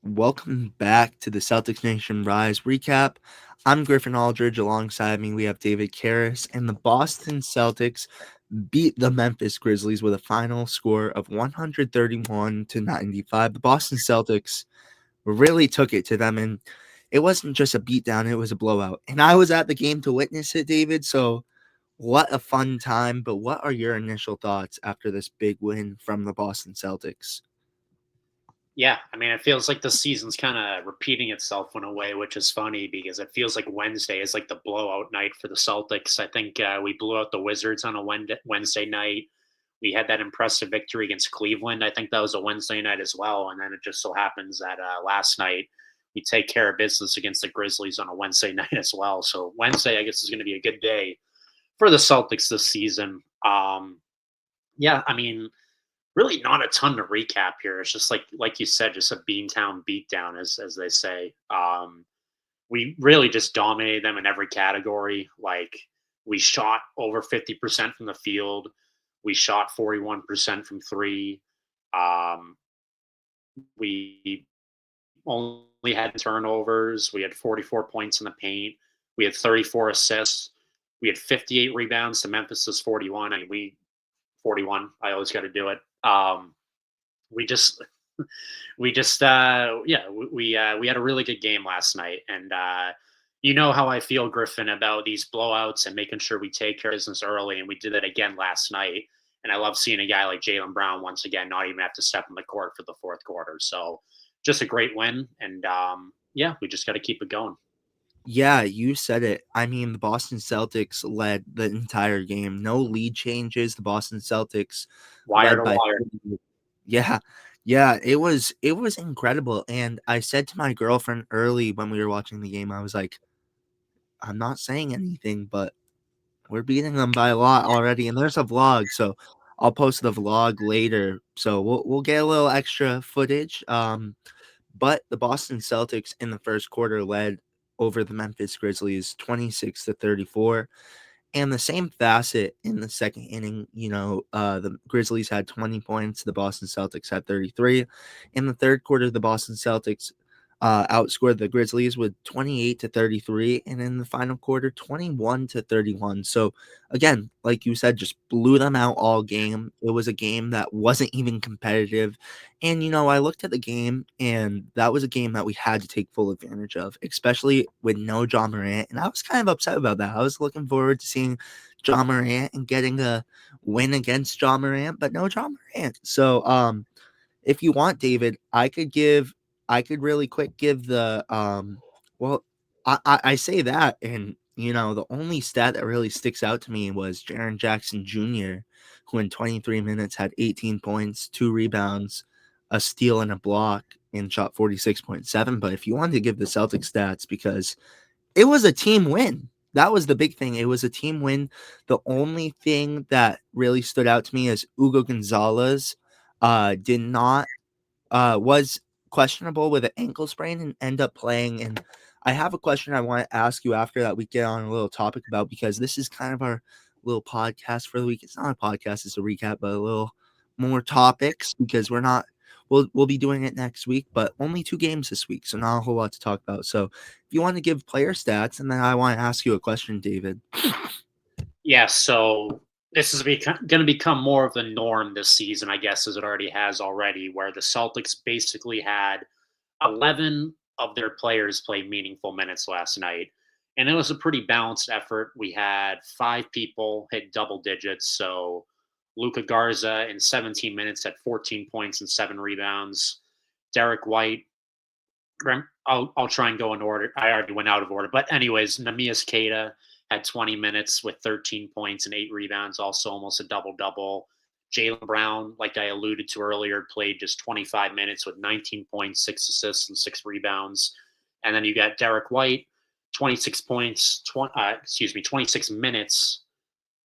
Welcome back to the Celtics Nation Rise recap. I'm Griffin Aldrich. Alongside me, we have David Caires, and the Boston Celtics beat the Memphis Grizzlies with a final score of 131 to 95. The Boston Celtics really took it to them, and it wasn't just a beatdown, it was a blowout. And I was at the game to witness it, David, so what a fun time. But what are your initial thoughts after this big win from the Boston Celtics? Yeah, I mean, it feels like the season's kind of repeating itself in a way, which is funny because it feels like Wednesday is like the blowout night for the Celtics. I think we blew out the Wizards on a Wednesday night. We had that impressive victory against Cleveland. I think that was a Wednesday night as well. And then it just so happens that last night we take care of business against the Grizzlies on a Wednesday night as well. So Wednesday, I guess, is going to be a good day for the Celtics this season. Yeah, I mean, really not a ton to recap here. It's just like you said, just a Beantown beatdown, as they say. We really just dominated them in every category. Like we shot over 50% from the field. We shot 41% from three. Um, we only had turnovers. We had 44 points in the paint. We had 34 assists. We had 58 rebounds to Memphis's 41. I mean, we 41. I always got to do it. We just we had a really good game last night, and you know how I feel, Griffin, about these blowouts and making sure we take care of business early, and we did it again last night. And I love seeing a guy like Jaylen Brown once again not even have to step on the court for the fourth quarter. So just a great win, and yeah, we just got to keep it going. Yeah, you said it. I mean, the Boston Celtics led the entire game. No lead changes. The Boston Celtics Wire led to by wire. 40. Yeah. Yeah, it was incredible. And I said to my girlfriend early when we were watching the game, I was like, I'm not saying anything, but we're beating them by a lot already. And there's a vlog, so I'll post the vlog later. So we'll get a little extra footage. But the Boston Celtics in the first quarter led over the Memphis Grizzlies 26 to 34. And the same facet in the second inning, the Grizzlies had 20 points, the Boston Celtics had 33. In the third quarter, the Boston Celtics outscored the Grizzlies with 28 to 33, and in the final quarter, 21 to 31. So again, like you said, just blew them out all game. It was a game that wasn't even competitive. And I looked at the game, and that was a game that we had to take full advantage of, especially with no John Morant. And I was kind of upset about that. I was looking forward to seeing John Morant and getting a win against John Morant, but no John Morant. So if you want, David, I could really quick give the well, I say that, and the only stat that really sticks out to me was Jaren Jackson Jr., who in 23 minutes had 18 points, 2 rebounds, a steal and a block, and shot 46.7. But if you wanted to give the Celtics stats, because it was a team win. That was the big thing. It was a team win. The only thing that really stood out to me is Hugo Gonzalez did not was questionable with an ankle sprain and end up playing. And I have a question I want to ask you after that we get on a little topic about, because this is kind of our little podcast for the week. It's not a podcast, it's a recap, but a little more topics, because we'll be doing it next week, but only 2 games this week, so not a whole lot to talk about. So if you want to give player stats, and then I want to ask you a question, David. Yeah, so this is going to become more of the norm this season, I guess, as it already has already, where the Celtics basically had 11 of their players play meaningful minutes last night. And it was a pretty balanced effort. We had 5 people hit double digits. So Luca Garza in 17 minutes had 14 points and 7 rebounds. Derek White, I'll try and go in order. I already went out of order. But, anyways, Namias Keita had 20 minutes with 13 points and 8 rebounds, also almost a double double. Jaylen Brown, like I alluded to earlier, played just 25 minutes with 19 points, 6 assists, and 6 rebounds. And then you got Derek White, 26 points, 26 minutes,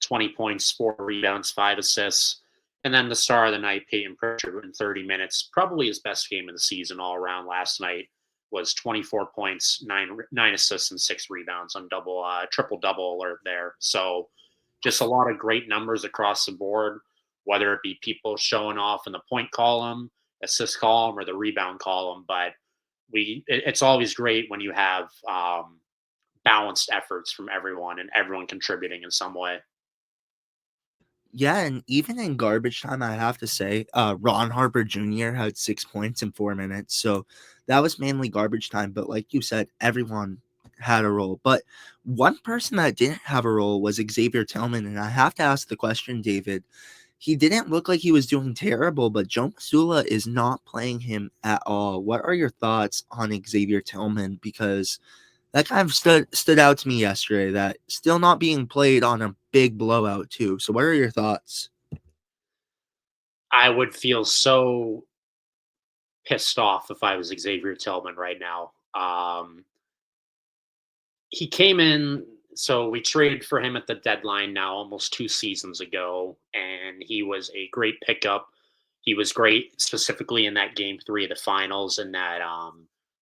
20 points, 4 rebounds, 5 assists. And then the star of the night, Peyton Pritchard, in 30 minutes, probably his best game of the season all around last night, was 24 points, nine assists, and 6 rebounds on triple double alert there. So just a lot of great numbers across the board, whether it be people showing off in the point column, assist column, or the rebound column. But it's always great when you have balanced efforts from everyone and everyone contributing in some way. Yeah, and even in garbage time, I have to say, Ron Harper Jr. had 6 points in 4 minutes, so that was mainly garbage time, but like you said, everyone had a role. But one person that didn't have a role was Xavier Tillman, and I have to ask the question, David. He didn't look like he was doing terrible, but Joe Mazzulla is not playing him at all. What are your thoughts on Xavier Tillman? Because that kind of stood out to me yesterday, that still not being played on a big blowout too. So what are your thoughts? I would feel so pissed off if I was Xavier Tillman right now. He came in, so we traded for him at the deadline now almost 2 seasons ago, and he was a great pickup. He was great specifically in that game 3 of the finals, and that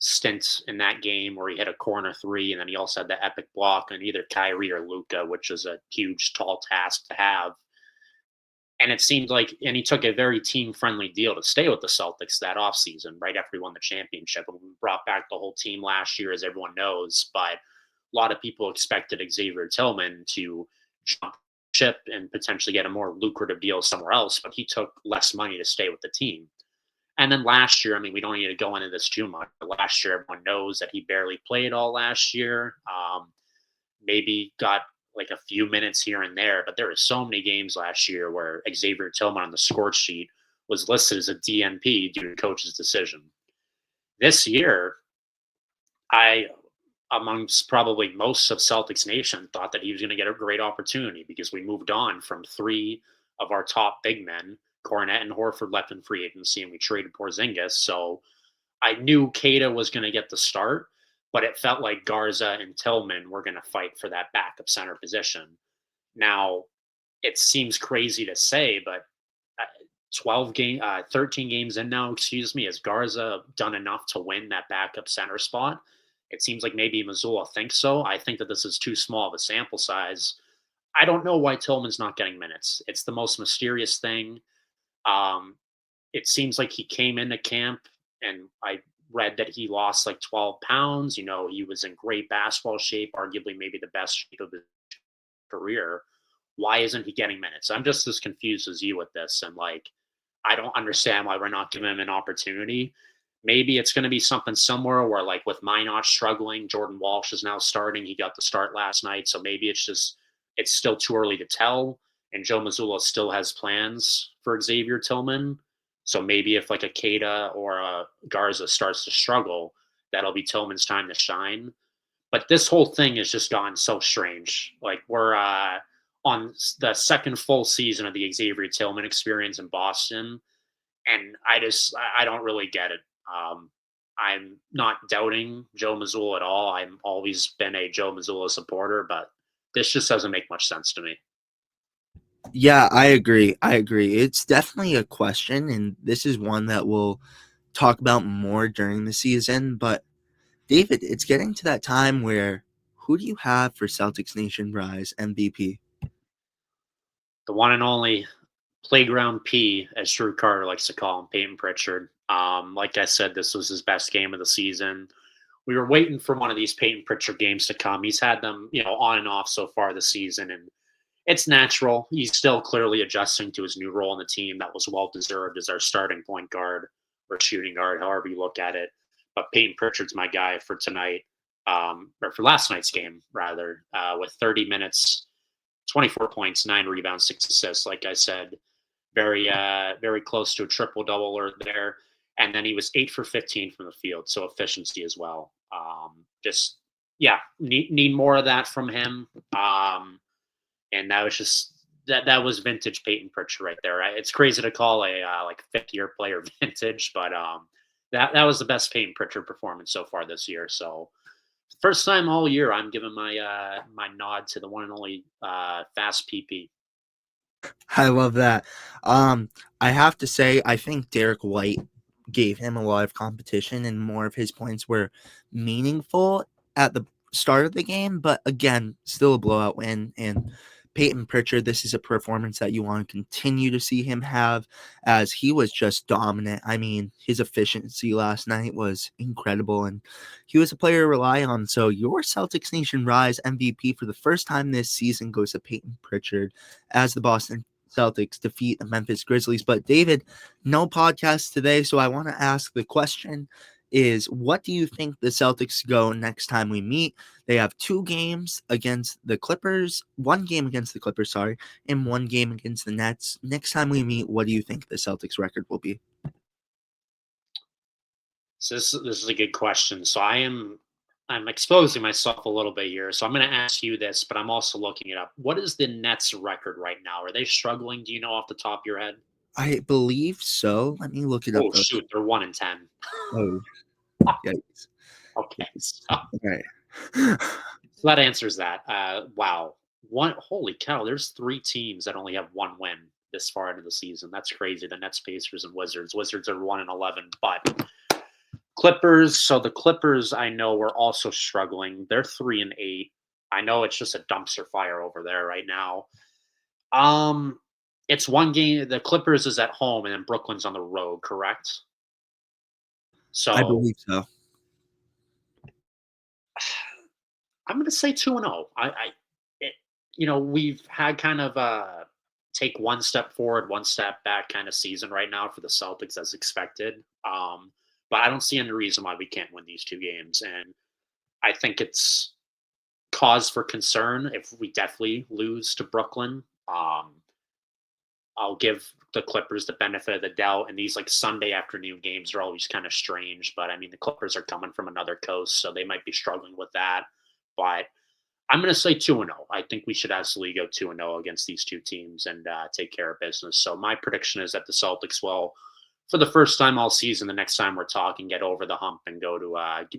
stint in that game where he hit a corner three, and then he also had the epic block on either Kyrie or Luca, which is a huge, tall task to have. And it seemed like, and he took a very team friendly deal to stay with the Celtics that offseason, right after he won the championship. And we brought back the whole team last year, as everyone knows. But a lot of people expected Xavier Tillman to jump ship and potentially get a more lucrative deal somewhere else. But he took less money to stay with the team. And then last year, I mean, we don't need to go into this too much, but last year, everyone knows that he barely played all last year. Maybe got like a few minutes here and there, but there were so many games last year where Xavier Tillman on the score sheet was listed as a DNP due to coach's decision. This year, I, amongst probably most of Celtics Nation, thought that he was going to get a great opportunity because we moved on from three of our top big men. Cornette and Horford left in free agency, and we traded Porzingis. So I knew Keita was going to get the start, but it felt like Garza and Tillman were going to fight for that backup center position. Now, it seems crazy to say, but 13 games in now, excuse me, has Garza done enough to win that backup center spot? It seems like maybe Mazzulla thinks so. I think that this is too small of a sample size. I don't know why Tillman's not getting minutes. It's the most mysterious thing. Um, it seems like he came into camp, and I read that he lost like 12 pounds. You know, he was in great basketball shape, arguably maybe the best shape of his career. Why isn't he getting minutes? I'm just as confused as you with this. And like, I don't understand why we're not giving him an opportunity. Maybe it's going to be something similar where, like, with Minot struggling, Jordan Walsh is now starting. He got the start last night. So maybe it's still too early to tell. And Joe Mazzulla still has plans for Xavier Tillman. So maybe if like a Keita or a Garza starts to struggle, that'll be Tillman's time to shine. But this whole thing has just gone so strange. Like, we're on the second full season of the Xavier Tillman experience in Boston, and I don't really get it. I'm not doubting Joe Mazzulla at all. I've always been a Joe Mazzulla supporter, but this just doesn't make much sense to me. Yeah, I agree. I agree. It's definitely a question, and this is one that we'll talk about more during the season. But David, it's getting to that time where who do you have for Celtics Nation Rise MVP? The one and only Playground P, as Drew Carter likes to call him, Peyton Pritchard. Like I said, this was his best game of the season. We were waiting for one of these Peyton Pritchard games to come. He's had them, on and off so far this season, and it's natural. He's still clearly adjusting to his new role in the team. That was well deserved as our starting point guard or shooting guard, however you look at it. But Peyton Pritchard's my guy for tonight, or for last night's game, rather, with 30 minutes, 24 points, 9 rebounds, 6 assists. Like I said, very close to a triple double or there. And then he was 8 for 15 from the field, so efficiency as well. Just yeah, need more of that from him. And that was just that was vintage Peyton Pritchard right there. It's crazy to call a like 50-year player vintage, but that was the best Peyton Pritchard performance so far this year. So first time all year, I'm giving my nod to the one and only fast PP. I love that. I have to say, I think Derek White gave him a lot of competition, and more of his points were meaningful at the start of the game. But again, still a blowout win. And Peyton Pritchard, this is a performance that you want to continue to see him have, as he was just dominant. I mean, his efficiency last night was incredible, and he was a player to rely on. So your Celtics Nation Rise MVP for the first time this season goes to Peyton Pritchard as the Boston Celtics defeat the Memphis Grizzlies. But David, no podcast today, so I want to ask the question is, what do you think the Celtics go next time we meet? They have 2 games against the Clippers, 1 game against the Clippers, sorry, and 1 game against the Nets. Next time we meet, what do you think the Celtics record will be? So this is a good question. So I'm exposing myself a little bit here. So I'm going to ask you this, but I'm also looking it up. What is the Nets record right now? Are they struggling? Do you know off the top of your head? I believe so. Let me look it up. Oh shoot, they're 1-10. Oh, yikes. Okay, so Okay. that answers that. Wow, holy cow! There's 3 teams that only have 1 win this far into the season. That's crazy. The Nets, Pacers, and Wizards. Wizards are 1-11, but Clippers. So the Clippers, I know, are also struggling. They're 3-8. I know it's just a dumpster fire over there right now. It's 1 game. The Clippers is at home, and then Brooklyn's on the road. Correct. I So believe so. I'm going to say 2-0. We've had kind of take 1 step forward, 1 step back kind of season right now for the Celtics as expected. But I don't see any reason why we can't win these 2 games. And I think it's cause for concern if we definitely lose to Brooklyn. I'll give the Clippers the benefit of the doubt. And these like Sunday afternoon games are always kind of strange. But I mean, the Clippers are coming from another coast, so they might be struggling with that. But I'm going to say 2-0. I think we should absolutely go 2-0 against these 2 teams and take care of business. So my prediction is that the Celtics will, for the first time all season, the next time we're talking, get over the hump and go to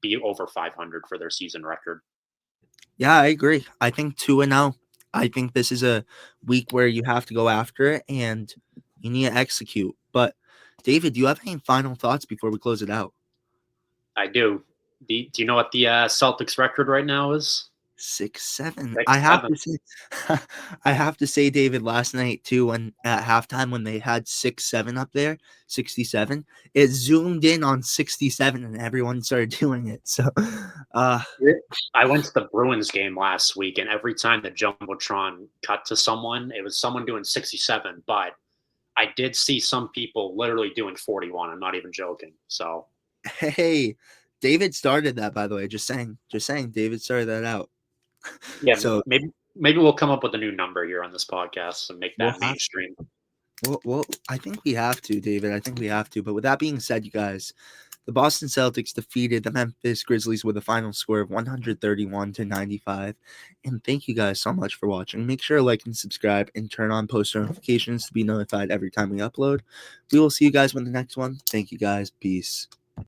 be over 500 for their season record. Yeah, I agree. I think 2-0. I think this is a week where you have to go after it and you need to execute. But David, do you have any final thoughts before we close it out? I do. Do you know what the Celtics record right now is? 6-7. 6-7. I have to say, David, last night too, when at halftime when they had 6-7 up there, 67, it zoomed in on 67 and everyone started doing it. So I went to the Bruins game last week, and every time the Jumbotron cut to someone, it was someone doing 67. But I did see some people literally doing 41. I'm not even joking. So, hey, David started that, by the way. Just saying, David started that out. yeah, So maybe we'll come up with a new number here on this podcast and make we'll that have mainstream. well, I think we have to, David. I think we have to. But with that being said, you guys, the Boston Celtics defeated the Memphis Grizzlies with a final score of 131-95. And thank you guys so much for watching. Make sure to like and subscribe and turn on post notifications to be notified every time we upload. We will see you guys with the next one. Thank you guys. Peace.